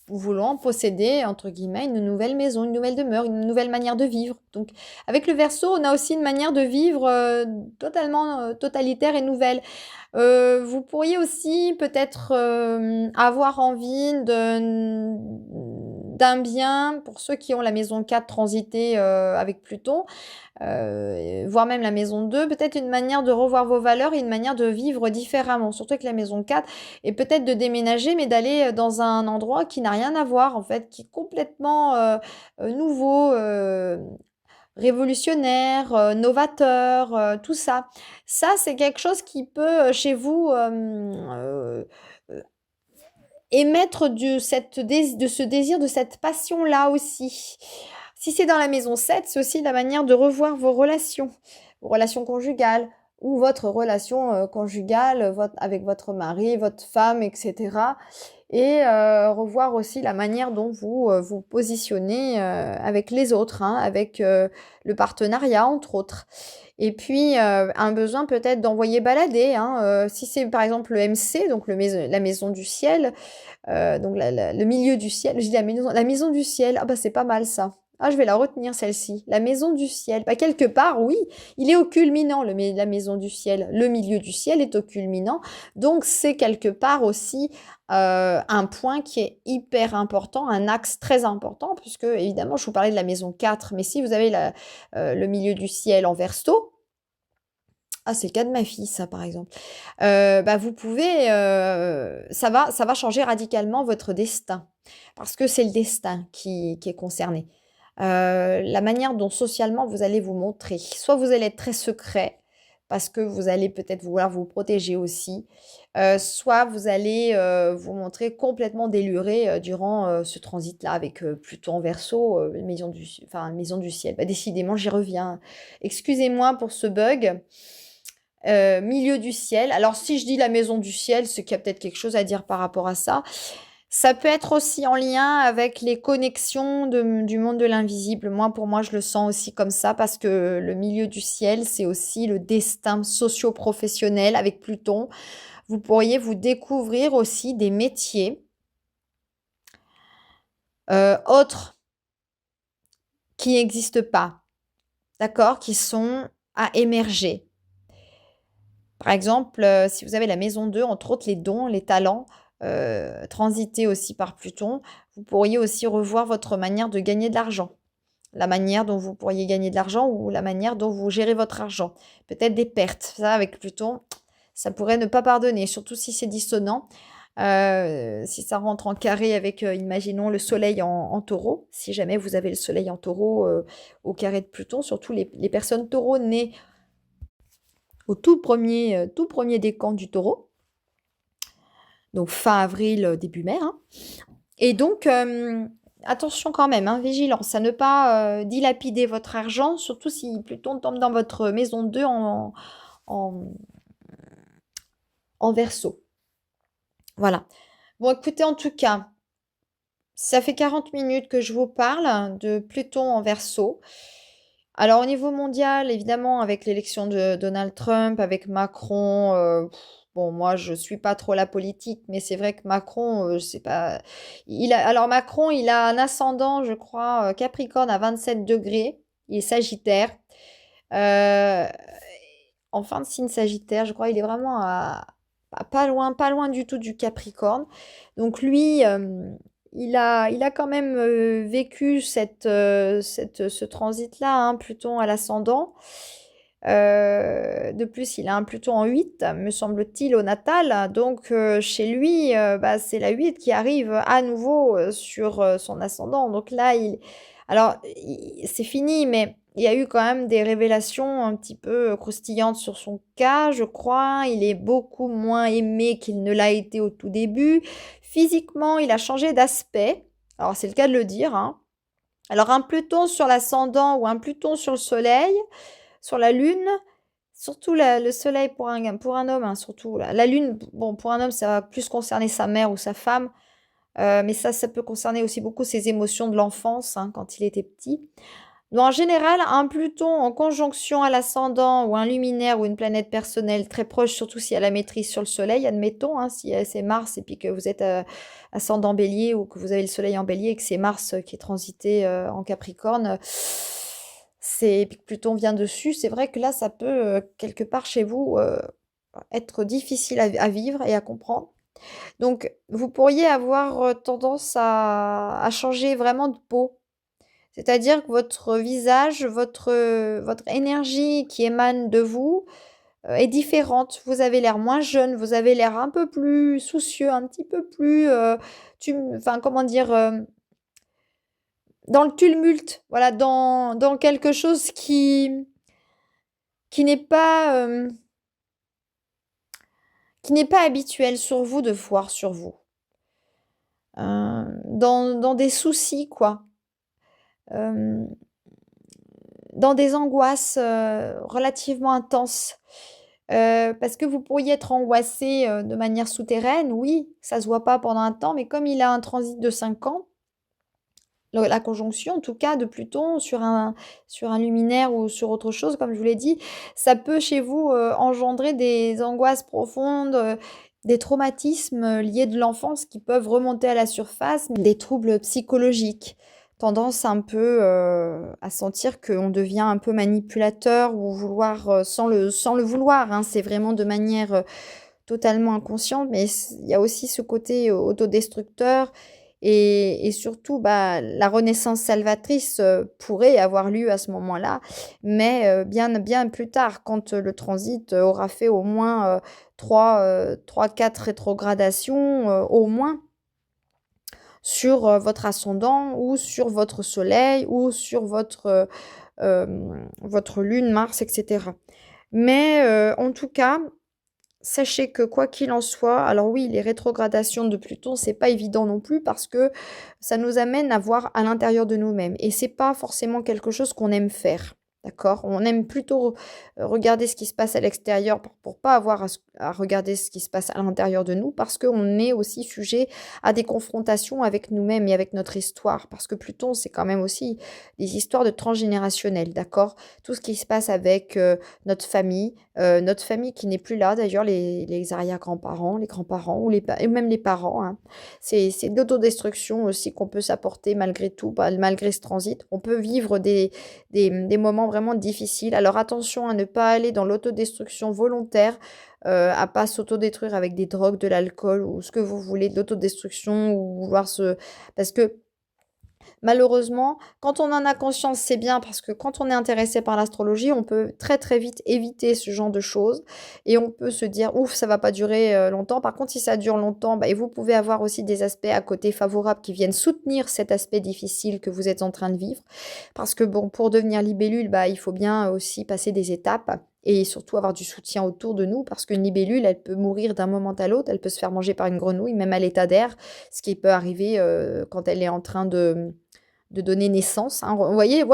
voulant posséder, entre guillemets, une nouvelle maison, une nouvelle demeure, une nouvelle manière de vivre. Donc, avec le Verseau, on a aussi une manière de vivre totalement totalitaire et nouvelle. Vous pourriez aussi peut-être avoir envie d'un bien, pour ceux qui ont la maison 4 transitée avec Pluton, voire même la maison 2, peut-être une manière de revoir vos valeurs et une manière de vivre différemment. Surtout avec la maison 4, et peut-être de déménager, mais d'aller dans un endroit qui n'a rien à voir, en fait, qui est complètement nouveau, révolutionnaire, novateur, tout ça. Ça, c'est quelque chose qui peut, chez vous, émettre de ce désir, de cette passion-là aussi. Si c'est dans la maison 7, c'est aussi la manière de revoir vos relations conjugales ou votre relation conjugale avec votre mari, votre femme, etc. Et revoir aussi la manière dont vous vous positionnez avec les autres, hein, avec le partenariat, entre autres. Et puis, un besoin peut-être d'envoyer balader, hein, si c'est par exemple le MC, donc la maison du ciel, donc le milieu du ciel, je dis la maison du ciel, ah bah c'est pas mal ça. Ah, je vais la retenir celle-ci. La maison du ciel. Bah, quelque part, oui, il est au culminant, la maison du ciel. Le milieu du ciel est au culminant. Donc, c'est quelque part aussi un point qui est hyper important, un axe très important, puisque, évidemment, je vous parlais de la maison 4, mais si vous avez le milieu du ciel en Verseau, ah, c'est le cas de ma fille, ça, par exemple. Bah, vous pouvez, ça va changer radicalement votre destin, parce que c'est le destin qui est concerné. La manière dont socialement vous allez vous montrer. Soit vous allez être très secret, parce que vous allez peut-être vouloir vous protéger aussi, soit vous allez vous montrer complètement déluré durant ce transit-là avec Pluton en Verseau, maison du ciel. Bah, décidément, j'y reviens. Excusez-moi pour ce bug. Milieu du ciel. Alors, si je dis la maison du ciel, c'est qu'il y a peut-être quelque chose à dire par rapport à ça. Ça peut être aussi en lien avec les connexions du monde de l'invisible. Moi, pour moi, je le sens aussi comme ça parce que le milieu du ciel, c'est aussi le destin socio-professionnel avec Pluton. Vous pourriez vous découvrir aussi des métiers autres qui n'existent pas, d'accord, qui sont à émerger. Par exemple, si vous avez la maison 2, entre autres les dons, les talents, transités aussi par Pluton, vous pourriez aussi revoir votre manière de gagner de l'argent. La manière dont vous pourriez gagner de l'argent ou la manière dont vous gérez votre argent. Peut-être des pertes. Ça, avec Pluton, ça pourrait ne pas pardonner, surtout si c'est dissonant. Si ça rentre en carré avec, imaginons, le soleil en taureau. Si jamais vous avez le soleil en taureau au carré de Pluton, surtout les personnes taureaux nées au tout premier décan du taureau, donc fin avril, début mai, hein. Et donc, attention quand même, hein, vigilance à ne pas dilapider votre argent, surtout si Pluton tombe dans votre maison 2 en, en Verseau. Voilà. Bon, écoutez, en tout cas, ça fait 40 minutes que je vous parle de Pluton en Verseau. Alors, au niveau mondial, évidemment, avec l'élection de Donald Trump, avec Macron, bon, moi, je suis pas trop la politique, mais c'est vrai que Macron, c'est pas. Alors, Macron, il a un ascendant, je crois, Capricorne à 27 degrés. Il est Sagittaire. Euh, En fin de signe Sagittaire, je crois, il est vraiment pas loin du tout du Capricorne. Donc, lui. Il a quand même vécu ce transit-là, hein, Pluton à l'ascendant. De plus, il a un Pluton en 8, me semble-t-il, au natal. Donc, chez lui, bah, c'est la 8 qui arrive à nouveau sur son ascendant. Donc là, c'est fini, mais il y a eu quand même des révélations un petit peu croustillantes sur son cas, je crois. Il est beaucoup moins aimé qu'il ne l'a été au tout début. Physiquement, il a changé d'aspect. Alors, c'est le cas de le dire, hein. Alors un Pluton sur l'ascendant ou un Pluton sur le Soleil, sur la Lune, surtout le Soleil pour un homme, hein, surtout la Lune, bon pour un homme ça va plus concerner sa mère ou sa femme, mais ça peut concerner aussi beaucoup ses émotions de l'enfance, hein, quand il était petit. Donc, en général, un Pluton en conjonction à l'ascendant ou un luminaire ou une planète personnelle très proche, surtout si elle a la maîtrise sur le Soleil, admettons, hein, si c'est Mars et puis que vous êtes ascendant Bélier ou que vous avez le Soleil en Bélier et que c'est Mars qui est transité en Capricorne, puis que Pluton vient dessus, c'est vrai que là, ça peut, quelque part chez vous, être difficile à vivre et à comprendre. Donc, vous pourriez avoir tendance à changer vraiment de peau. C'est-à-dire que votre visage, votre énergie qui émane de vous est différente. Vous avez l'air moins jeune, vous avez l'air un peu plus soucieux, un petit peu plus, enfin comment dire, dans le tumulte, voilà, dans quelque chose qui n'est pas, qui n'est pas habituel sur vous de voir sur vous. Dans des soucis, quoi. Euh, dans des angoisses relativement intenses. Parce que vous pourriez être angoissé de manière souterraine, oui, ça se voit pas pendant un temps, mais comme il a un transit de 5 ans, la conjonction en tout cas de Pluton sur un luminaire ou sur autre chose, comme je vous l'ai dit, ça peut chez vous engendrer des angoisses profondes, des traumatismes liés de l'enfance qui peuvent remonter à la surface, des troubles psychologiques, tendance un peu à sentir qu'on devient un peu manipulateur ou vouloir sans le vouloir, hein, c'est vraiment de manière totalement inconsciente, mais il y a aussi ce côté autodestructeur et surtout bah, la renaissance salvatrice pourrait avoir lieu à ce moment-là, mais bien plus tard, quand le transit aura fait au moins 3-4 rétrogradations, au moins sur votre ascendant ou sur votre soleil ou sur votre lune, Mars, etc. Mais en tout cas, sachez que quoi qu'il en soit, alors oui, les rétrogradations de Pluton, c'est pas évident non plus parce que ça nous amène à voir à l'intérieur de nous-mêmes et c'est pas forcément quelque chose qu'on aime faire. D'accord? On aime plutôt regarder ce qui se passe à l'extérieur pour pas avoir à regarder ce qui se passe à l'intérieur de nous parce qu'on est aussi sujet à des confrontations avec nous-mêmes et avec notre histoire. Parce que Pluton, c'est quand même aussi des histoires de transgénérationnel. D'accord? Tout ce qui se passe avec notre famille qui n'est plus là, d'ailleurs, les arrière-grands-parents, les grands-parents ou et même les parents, hein. C'est de l'autodestruction aussi qu'on peut s'apporter malgré tout, malgré ce transit. On peut vivre des moments vraiment difficiles. Alors attention à ne pas aller dans l'autodestruction volontaire, à pas s'autodétruire avec des drogues, de l'alcool ou ce que vous voulez, de l'autodestruction ou vouloir se... Parce que malheureusement, quand on en a conscience, c'est bien parce que quand on est intéressé par l'astrologie, on peut très très vite éviter ce genre de choses et on peut se dire ouf, ça va pas durer longtemps. Par contre, si ça dure longtemps, bah, et vous pouvez avoir aussi des aspects à côté favorables qui viennent soutenir cet aspect difficile que vous êtes en train de vivre. Parce que bon, pour devenir libellule, bah, il faut bien aussi passer des étapes et surtout avoir du soutien autour de nous parce qu'une libellule, elle peut mourir d'un moment à l'autre, elle peut se faire manger par une grenouille, même à l'état d'air, ce qui peut arriver quand elle est en train de donner naissance, hein. Voyez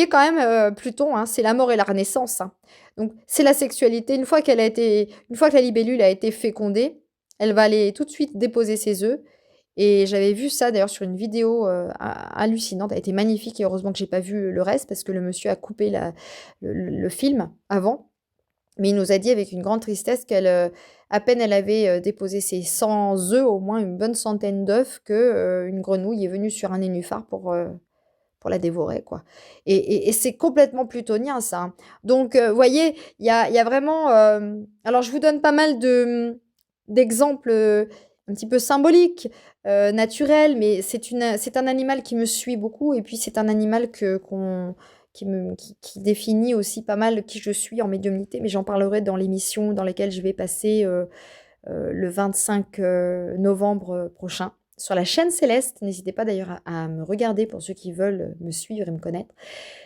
quand même Pluton, hein, c'est la mort et la renaissance, hein. Donc c'est la sexualité. Une fois que la libellule a été fécondée, elle va aller tout de suite déposer ses œufs. Et j'avais vu ça d'ailleurs sur une vidéo hallucinante, elle était magnifique et heureusement que j'ai pas vu le reste parce que le monsieur a coupé le film avant. Mais il nous a dit avec une grande tristesse à peine elle avait déposé ses 100 œufs, au moins une bonne centaine d'œufs, que une grenouille est venue sur un nénuphar pour la dévorer, quoi. Et c'est complètement plutonien, ça, hein. Donc, voyez, il y a vraiment... alors, je vous donne pas mal d'exemples un petit peu symboliques, naturels, mais c'est un animal qui me suit beaucoup, et puis c'est un animal qui définit aussi pas mal qui je suis en médiumnité, mais j'en parlerai dans l'émission dans laquelle je vais passer le 25 novembre prochain sur la chaîne Céleste. N'hésitez pas d'ailleurs à me regarder pour ceux qui veulent me suivre et me connaître.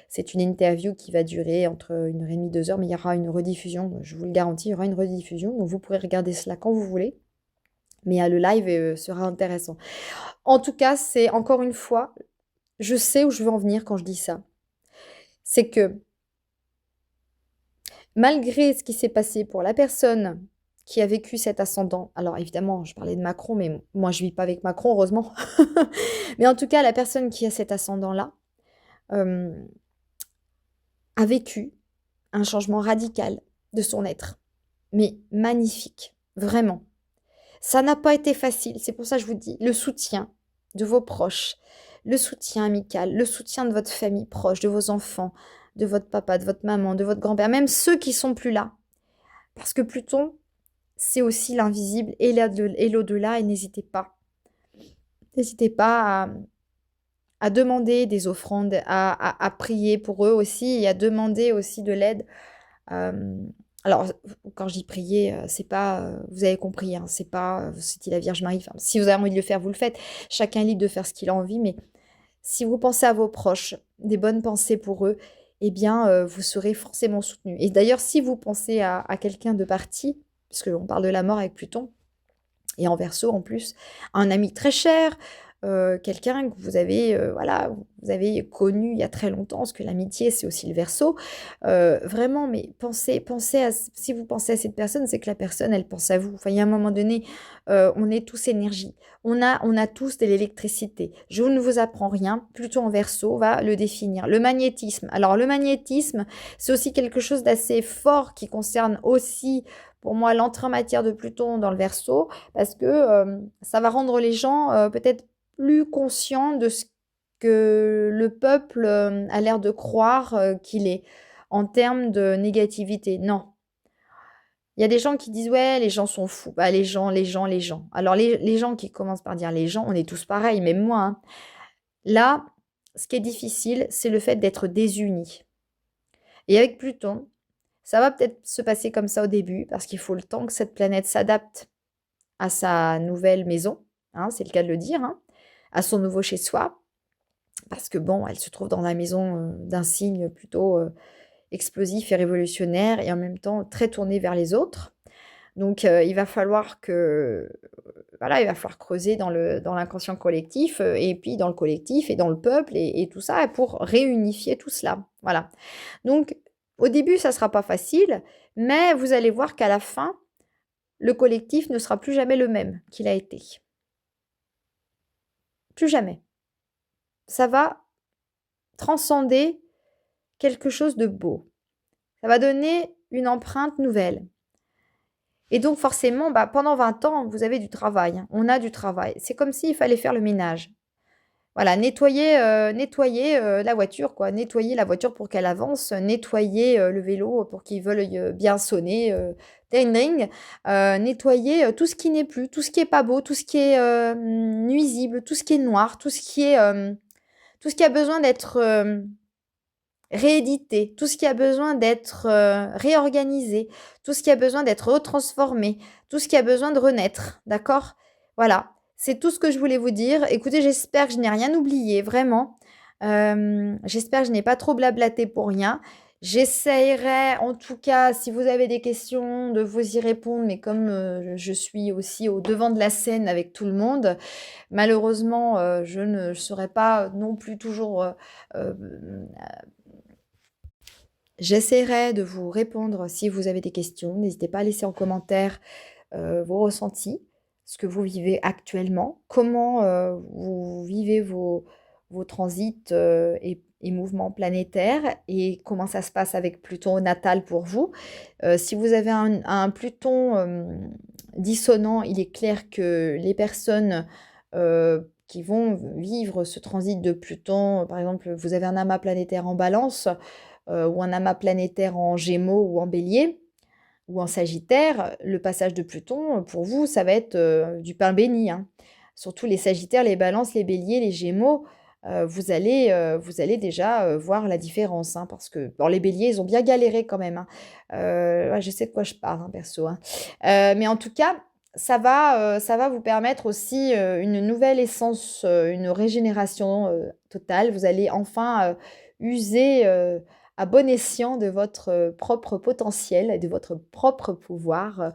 C'est une interview qui va durer entre 1h30 et 2 heures, mais il y aura une rediffusion, je vous le garantis, il y aura une rediffusion, donc vous pourrez regarder cela quand vous voulez. Mais le live sera intéressant. En tout cas, c'est encore une fois je sais où je veux en venir quand je dis ça. C'est que malgré ce qui s'est passé pour la personne qui a vécu cet ascendant, alors évidemment, je parlais de Macron, mais moi je vis pas avec Macron, heureusement. Mais en tout cas, la personne qui a cet ascendant-là euh, a vécu un changement radical de son être. Mais magnifique, vraiment. Ça n'a pas été facile, c'est pour ça que je vous dis, le soutien de vos proches, le soutien amical, le soutien de votre famille proche, de vos enfants, de votre papa, de votre maman, de votre grand-père, même ceux qui sont plus là. Parce que Pluton, c'est aussi l'invisible et l'au-delà, et n'hésitez pas à demander des offrandes, à prier pour eux aussi et à demander aussi de l'aide. Euh, alors, quand je dis prier, c'est pas, vous avez compris, hein, c'est pas, c'était la Vierge Marie. Enfin, si vous avez envie de le faire, vous le faites. Chacun est libre de faire ce qu'il a envie, mais si vous pensez à vos proches, des bonnes pensées pour eux, eh bien, vous serez forcément soutenu. Et d'ailleurs, si vous pensez à quelqu'un de parti, puisque on parle de la mort avec Pluton, et en verso en plus, un ami très cher, quelqu'un que vous avez, voilà, vous avez connu il y a très longtemps, parce que l'amitié, c'est aussi le verso. Vraiment, mais pensez si vous pensez à cette personne, c'est que la personne, elle pense à vous. Enfin, il y a un moment donné, on est tous énergie. On a tous de l'électricité. Je ne vous apprends rien. Plutôt en verso va le définir. Le magnétisme. Alors, le magnétisme, c'est aussi quelque chose d'assez fort qui concerne aussi, pour moi, l'entrée en matière de Pluton dans le verso, parce que ça va rendre les gens peut-être plus conscients de ce que le peuple a l'air de croire qu'il est en termes de négativité. Non. Il y a des gens qui disent ouais, les gens sont fous. Bah, les gens. Alors les gens qui commencent par dire les gens, on est tous pareils, même moi, hein. Là, ce qui est difficile, c'est le fait d'être désunis. Et avec Pluton, ça va peut-être se passer comme ça au début, parce qu'il faut le temps que cette planète s'adapte à sa nouvelle maison, hein, c'est le cas de le dire, hein, à son nouveau chez-soi, parce que bon, elle se trouve dans la maison d'un signe plutôt explosif et révolutionnaire, et en même temps très tourné vers les autres. Donc il va falloir que, voilà, il va falloir creuser dans l'inconscient collectif, et puis dans le collectif et dans le peuple et tout ça, pour réunifier tout cela. Voilà. Donc au début, ça ne sera pas facile, mais vous allez voir qu'à la fin, le collectif ne sera plus jamais le même qu'il a été. Plus jamais. Ça va transcender quelque chose de beau. Ça va donner une empreinte nouvelle. Et donc forcément, bah, pendant 20 ans, vous avez du travail, hein. On a du travail. C'est comme s'il fallait faire le ménage. Voilà, nettoyer la voiture, quoi. Nettoyer la voiture pour qu'elle avance, nettoyer le vélo pour qu'il veuille bien sonner, ding ding. Nettoyer tout ce qui n'est plus, tout ce qui est pas beau, tout ce qui est nuisible, tout ce qui est noir, tout ce qui a besoin d'être réédité, tout ce qui a besoin d'être réorganisé, tout ce qui a besoin d'être retransformé, tout ce qui a besoin de renaître, d'accord? Voilà, c'est tout ce que je voulais vous dire. Écoutez, j'espère que je n'ai rien oublié, vraiment. J'espère que je n'ai pas trop blablaté pour rien. J'essayerai, en tout cas, si vous avez des questions, de vous y répondre, mais comme je suis aussi au devant de la scène avec tout le monde, malheureusement, je ne serai pas non plus toujours j'essaierai de vous répondre si vous avez des questions. N'hésitez pas à laisser en commentaire vos ressentis, ce que vous vivez actuellement, comment vous vivez vos transits et mouvements planétaires et comment ça se passe avec Pluton au natal pour vous. Si vous avez un Pluton dissonant, il est clair que les personnes qui vont vivre ce transit de Pluton, par exemple, vous avez un amas planétaire en Balance, ou un amas planétaire en Gémeaux ou en Bélier ou en Sagittaire, le passage de Pluton, pour vous, ça va être du pain béni, hein. Surtout les Sagittaires, les Balances, les Béliers, les Gémeaux, vous allez déjà voir la différence, hein, parce que bon, les Béliers, ils ont bien galéré quand même, hein. Ouais, je sais de quoi je parle, hein, perso, hein. Mais en tout cas, ça va vous permettre aussi une nouvelle essence, une régénération totale. Vous allez enfin user à bon escient de votre propre potentiel et de votre propre pouvoir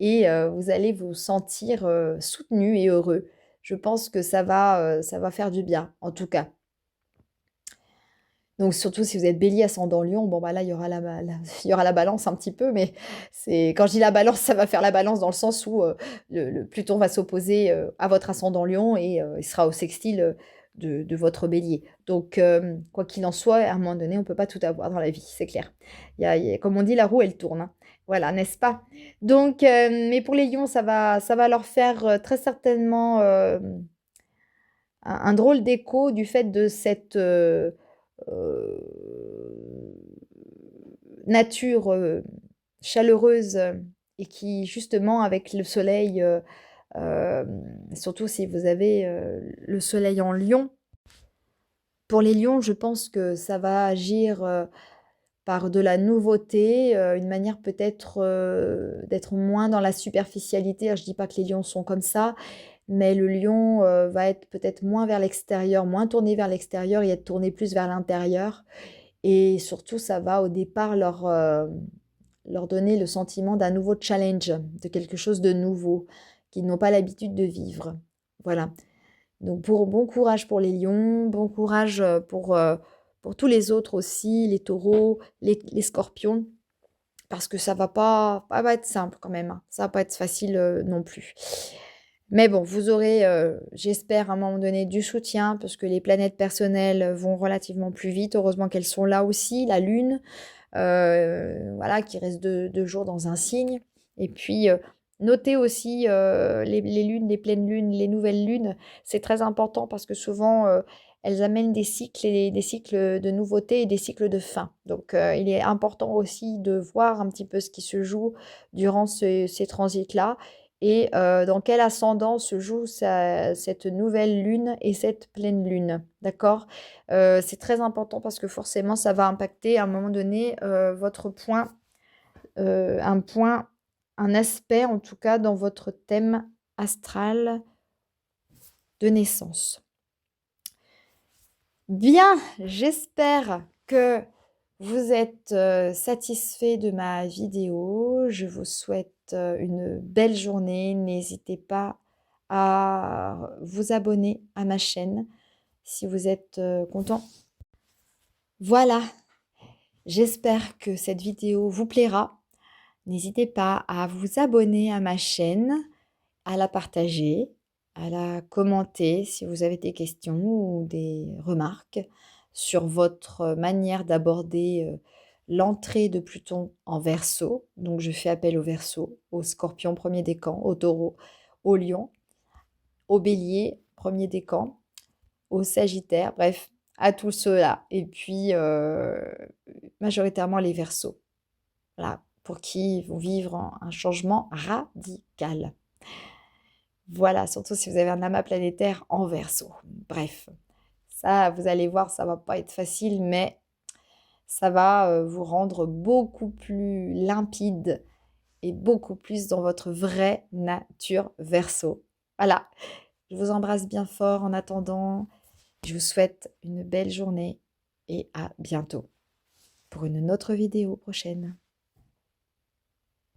et vous allez vous sentir soutenu et heureux. Je pense que ça va faire du bien, en tout cas. Donc surtout si vous êtes bélier ascendant lion, bon bah là il y aura il y aura la balance un petit peu, mais quand je dis la balance, ça va faire la balance dans le sens où le Pluton va s'opposer à votre ascendant lion et il sera au sextile de votre bélier. Donc quoi qu'il en soit, à un moment donné, on ne peut pas tout avoir dans la vie, c'est clair. Comme on dit, la roue elle tourne, hein. Voilà, n'est-ce pas? Donc, mais pour les lions, ça va leur faire très certainement un drôle d'écho du fait de cette nature chaleureuse et qui, justement, avec le soleil, euh, surtout si vous avez le soleil en lion, pour les lions, je pense que ça va agir par de la nouveauté, une manière peut-être d'être moins dans la superficialité. Alors, je ne dis pas que les lions sont comme ça, mais le lion va être peut-être moins vers l'extérieur, moins tourné vers l'extérieur et être tourné plus vers l'intérieur. Et surtout, ça va au départ leur donner le sentiment d'un nouveau challenge, de quelque chose de nouveau qu'ils n'ont pas l'habitude de vivre. Voilà. Donc bon courage pour les lions, bon courage pour tous les autres aussi, les taureaux, les scorpions, parce que ça va pas être simple quand même, hein. Ça va pas être facile non plus. Mais bon, vous aurez, j'espère, à un moment donné, du soutien, parce que les planètes personnelles vont relativement plus vite. Heureusement qu'elles sont là aussi, la Lune, voilà, qui reste 2 jours dans un signe. Et puis, notez aussi les lunes, les pleines lunes, les nouvelles lunes. C'est très important parce que souvent, elles amènent des cycles et des cycles de nouveautés et des cycles de fin. Donc, il est important aussi de voir un petit peu ce qui se joue durant ces transits-là et dans quel ascendant se joue cette nouvelle lune et cette pleine lune. D'accord? C'est très important parce que forcément, ça va impacter à un moment donné votre point, un point, un aspect en tout cas dans votre thème astral de naissance. Bien, j'espère que vous êtes satisfait de ma vidéo. Je vous souhaite une belle journée. N'hésitez pas à vous abonner à ma chaîne si vous êtes content. Voilà, j'espère que cette vidéo vous plaira. N'hésitez pas à vous abonner à ma chaîne, à la partager, à la commenter si vous avez des questions ou des remarques sur votre manière d'aborder l'entrée de Pluton en Verseau. Donc je fais appel au Verseau, au Scorpion premier décan, au Taureau, au Lion, au Bélier premier décan, au Sagittaire, bref, à tous ceux-là. Et puis majoritairement les Verseaux. Voilà, pour qui vont vivre un changement radical. Voilà, surtout si vous avez un amas planétaire en Verseau. Bref, ça, vous allez voir, ça va pas être facile, mais ça va vous rendre beaucoup plus limpide et beaucoup plus dans votre vraie nature Verseau. Voilà, je vous embrasse bien fort en attendant. Je vous souhaite une belle journée et à bientôt pour une autre vidéo prochaine.